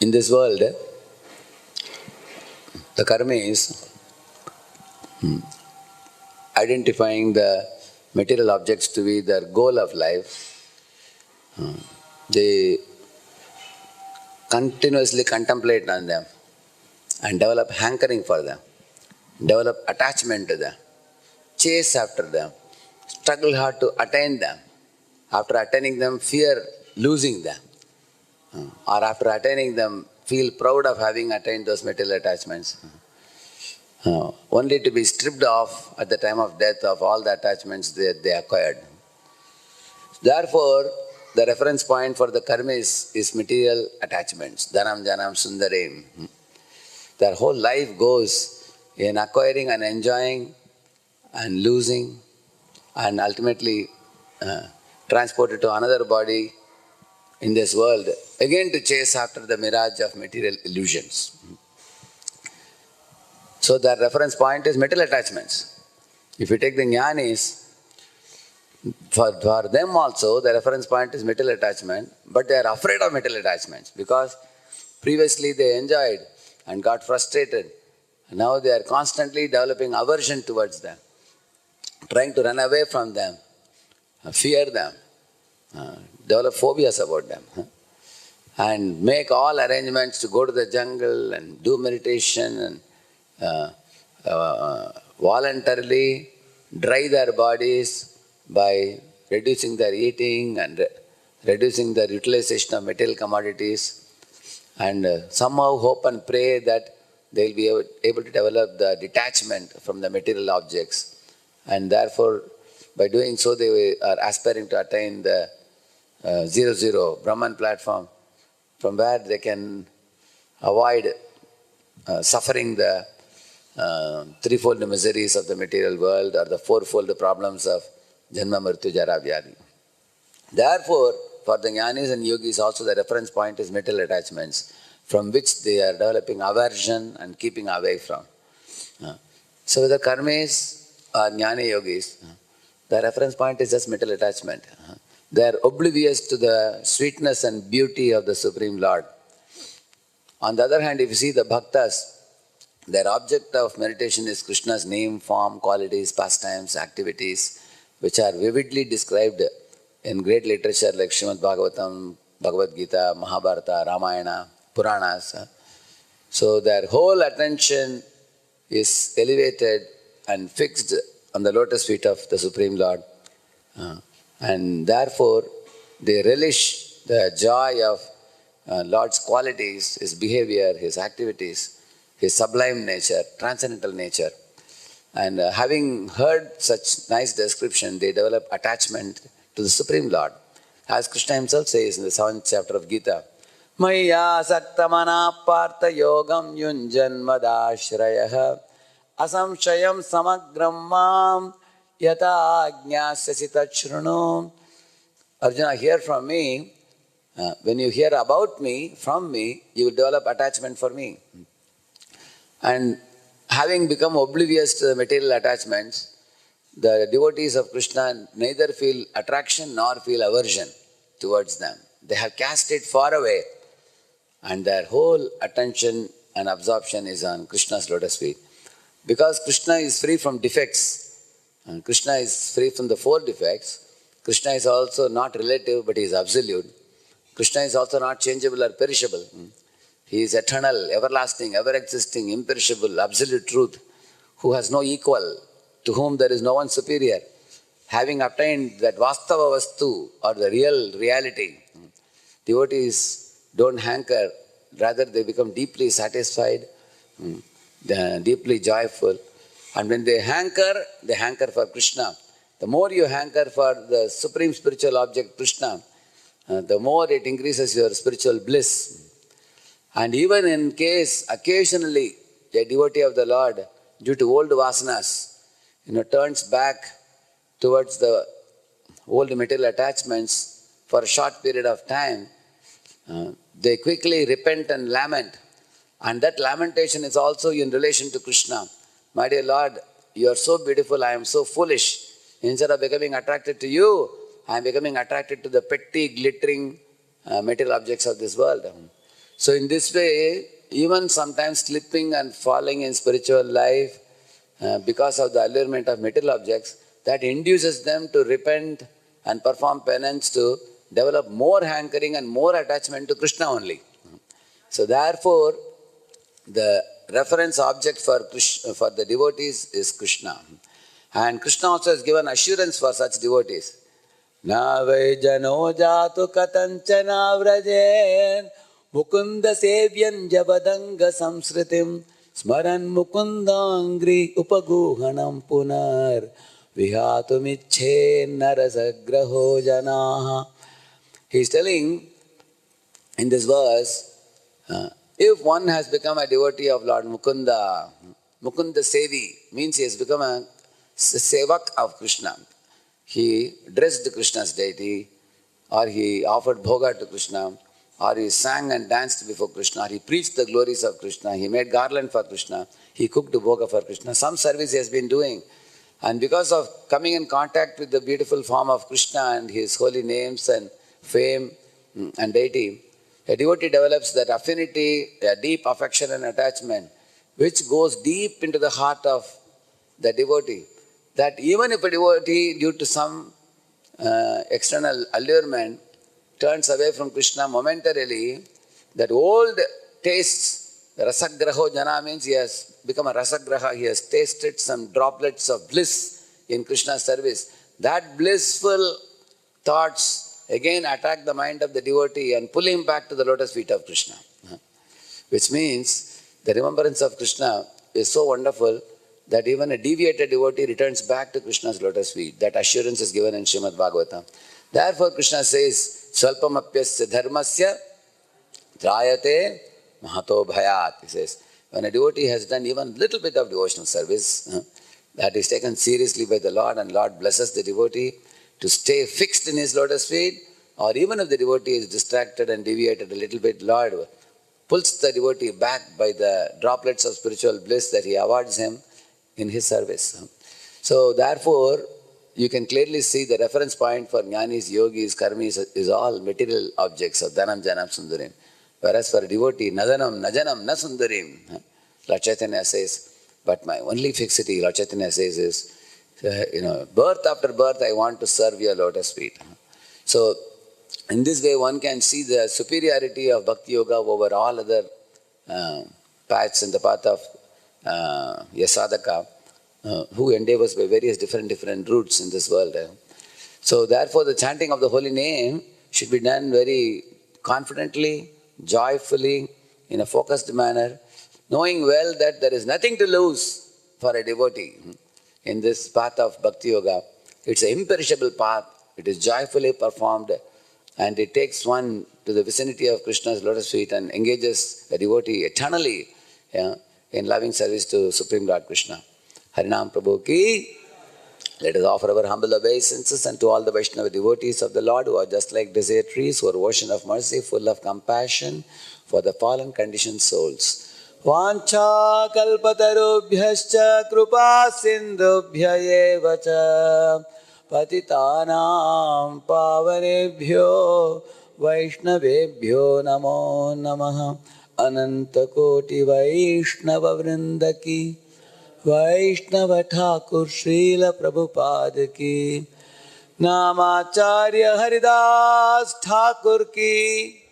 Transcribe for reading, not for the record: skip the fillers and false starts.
In this world, the karma is identifying the material objects to be their goal of life. They continuously contemplate on them and develop hankering for them, develop attachment to them, chase after them, struggle hard to attain them. After attaining them, fear losing them. Or after attaining them, feel proud of having attained those material attachments. Only to be stripped off at the time of death of all the attachments that they acquired. Therefore, the reference point for the karmis is material attachments. Dhanam, janam, sundarim. Their whole life goes in acquiring and enjoying and losing and ultimately transported to another body in this world, again to chase after the mirage of material illusions. So their reference point is material attachments. If you take the jnanis, for them also the reference point is material attachment, but they are afraid of material attachments because previously they enjoyed and got frustrated. Now they are constantly developing aversion towards them, trying to run away from them, fear them, develop phobias about them, and make all arrangements to go to the jungle and do meditation and voluntarily dry their bodies by reducing their eating and reducing their utilization of material commodities, and somehow hope and pray that they will be able to develop the detachment from the material objects, and therefore by doing so they are aspiring to attain the 0-0 Brahman platform, from where they can avoid suffering the threefold miseries of the material world or the fourfold problems of Janma, Mrityu, Jara, Vyadhi. Therefore, for the jnanis and yogis also the reference point is material attachments, from which they are developing aversion and keeping away from. So the karmis or jnana yogis, the reference point is just material attachment. They are oblivious to the sweetness and beauty of the Supreme Lord. On the other hand, if you see the bhaktas, their object of meditation is Krishna's name, form, qualities, pastimes, activities, which are vividly described in great literature like Srimad Bhagavatam, Bhagavad Gita, Mahabharata, Ramayana, Puranas. So their whole attention is elevated and fixed on the lotus feet of the Supreme Lord. And therefore, they relish the joy of Lord's qualities, His behavior, His activities, His sublime nature, transcendental nature. And having heard such nice description, they develop attachment to the Supreme Lord. As Krishna Himself says in the 7th chapter of Gita, Maya saktamana partha yogam yunjan madashrayah asamshayam samagram mam yata ajñasyasi tachrunu. Arjuna, hear from me. When you hear about me, from me, you will develop attachment for me. And having become oblivious to the material attachments, the devotees of Krishna neither feel attraction nor feel aversion towards them. They have cast it far away, and their whole attention and absorption is on Krishna's lotus feet. Because Krishna is free from defects, and Krishna is free from the 4 defects, Krishna is also not relative but he is absolute. Krishna is also not changeable or perishable. He is eternal, everlasting, ever-existing, imperishable, absolute truth, who has no equal, to whom there is no one superior. Having obtained that Vastava Vastu, or the real reality, devotees don't hanker, rather they become deeply satisfied, deeply joyful. And when they hanker for Krishna. The more you hanker for the supreme spiritual object, Krishna, the more it increases your spiritual bliss. And even in case occasionally a devotee of the Lord, due to old vasanas, turns back towards the old material attachments for a short period of time, they quickly repent and lament. And that lamentation is also in relation to Krishna. My dear Lord, you are so beautiful, I am so foolish. Instead of becoming attracted to you, I am becoming attracted to the petty, glittering material objects of this world. So in this way, even sometimes slipping and falling in spiritual life because of the allurement of material objects, that induces them to repent and perform penance to develop more hankering and more attachment to Krishna only. So therefore, the reference object for the devotees is Krishna. And Krishna also has given assurance for such devotees. Na vai jano jato katanchana vrajen mukunda sevyan jabadanga samsritim smaran mukundangri upaguhanam punar vihatumichhe narasagraho janaha. He is telling in this verse, if one has become a devotee of Lord Mukunda, Mukunda Sevi means he has become a sevak of Krishna. He dressed Krishna's deity, or he offered bhoga to Krishna, or he sang and danced before Krishna, or he preached the glories of Krishna, he made garland for Krishna, he cooked bhoga for Krishna. Some service he has been doing. And because of coming in contact with the beautiful form of Krishna and his holy names and fame and deity, a devotee develops that affinity, a deep affection and attachment, which goes deep into the heart of the devotee. That even if a devotee, due to some external allurement, turns away from Krishna momentarily, that old tastes, rasagraho jana means he has become a rasagraha, he has tasted some droplets of bliss in Krishna's service. That blissful thoughts again attack the mind of the devotee and pull him back to the lotus feet of Krishna. Which means the remembrance of Krishna is so wonderful that even a deviated devotee returns back to Krishna's lotus feet. That assurance is given in Srimad Bhagavatam. Therefore Krishna says, Svalpamapyasya dharmasya trayate mahato bhayat. He says, when a devotee has done even little bit of devotional service, that is taken seriously by the Lord, and Lord blesses the devotee to stay fixed in his lotus feet, or even if the devotee is distracted and deviated a little bit, Lord pulls the devotee back by the droplets of spiritual bliss that he awards him in his service. So therefore, you can clearly see the reference point for jnanis, yogis, karmis is all material objects of dhanam, janam, sundarim. Whereas for a devotee, nadanam, najanam, na sundarim. Lord Chaitanya says, but my only fixity, Lord Chaitanya says, is, birth after birth I want to serve your lotus feet. So in this way one can see the superiority of Bhakti Yoga over all other paths in the path of Yasadaka, who endeavors by various different routes in this world. So therefore the chanting of the holy name should be done very confidently, joyfully, in a focused manner, knowing well that there is nothing to lose for a devotee in this path of Bhakti Yoga. It's an imperishable path, it is joyfully performed, and it takes one to the vicinity of Krishna's lotus feet and engages a devotee eternally in loving service to Supreme Lord Krishna. Harinam Prabhu ki. Let us offer our humble obeisances unto all the Vaishnava devotees of the Lord who are just like desert trees, who are ocean of mercy, full of compassion for the fallen conditioned souls. Vancha kalpatarubhyascha krupa sindhubhya eva cha patitanam pavanebhyo vaishnavebhyo namo namaha. Ananta koti vaishnava vrinda ki, Vaishnava Thakur Srila Prabhupada ki, Namacharya Haridas Thakur ki,